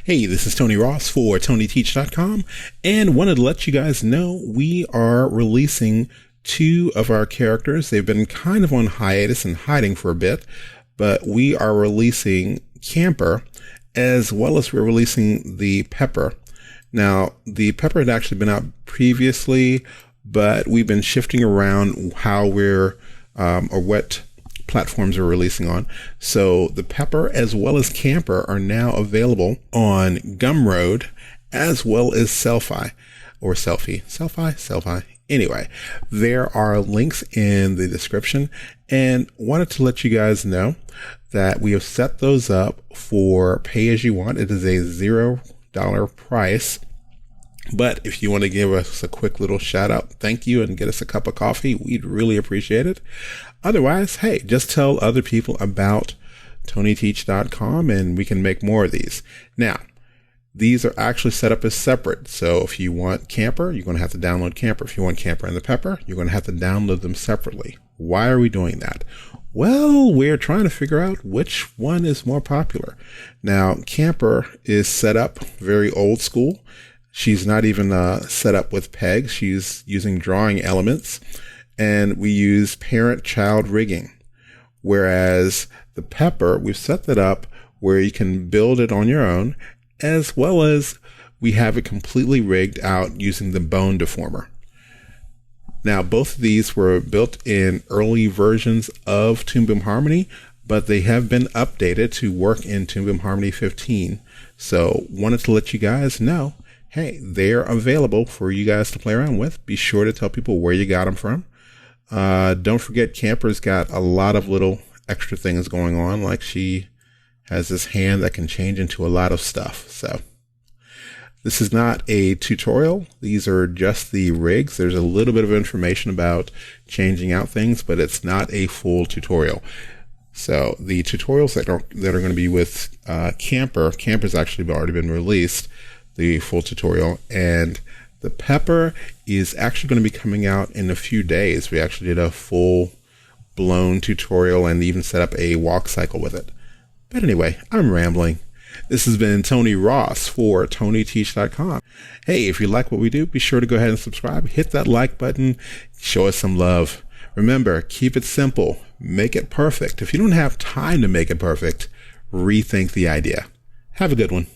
Hey, this is Tony Ross for TonyTeach.com, and wanted to let you guys know we are releasing two of our characters. They've been kind of on hiatus and hiding for a bit, but we are releasing Camper, as well as we're releasing the Pepper. Now, the Pepper had actually been out previously, but we've been shifting around how we're, or what platforms we're releasing on. So the Pepper as well as Camper are now available on Gumroad as well as Selfie or Selfie. Anyway, there are links in the description, and wanted to let you guys know that we have set those up for pay as you want. It is a $0 price. But if you want to give us a quick little shout out, thank you, and get us a cup of coffee, we'd really appreciate it. Otherwise, hey, just tell other people about TonyTeach.com and we can make more of these. Now, these are actually set up as separate. So if you want Camper, you're going to have to download Camper. If you want Camper and the Pepper, you're going to have to download them separately. Why are we doing that? Well, we're trying to figure out which one is more popular. Now, Camper is set up very old school. She's not even set up with pegs. She's using drawing elements, and we use parent-child rigging. Whereas the Pepper, we've set that up where you can build it on your own, as well as we have it completely rigged out using the Bone Deformer. Now, both of these were built in early versions of Toon Boom Harmony, but they have been updated to work in Toon Boom Harmony 15. So wanted to let you guys know, hey, they're available for you guys to play around with. Be sure to tell people where you got them from. Don't forget, Camper's got a lot of little extra things going on, like she has this hand that can change into a lot of stuff. So this is not a tutorial. These are just the rigs. There's a little bit of information about changing out things, but it's not a full tutorial. So the tutorials that are going to be with Camper's actually already been released, the full tutorial, and the Pepper is actually going to be coming out in a few days. We actually did a full blown tutorial and even set up a walk cycle with it. But anyway, I'm rambling. This has been Tony Ross for TonyTeach.com. Hey, if you like what we do, be sure to go ahead and subscribe. Hit that like button. Show us some love. Remember, keep it simple. Make it perfect. If you don't have time to make it perfect, rethink the idea. Have a good one.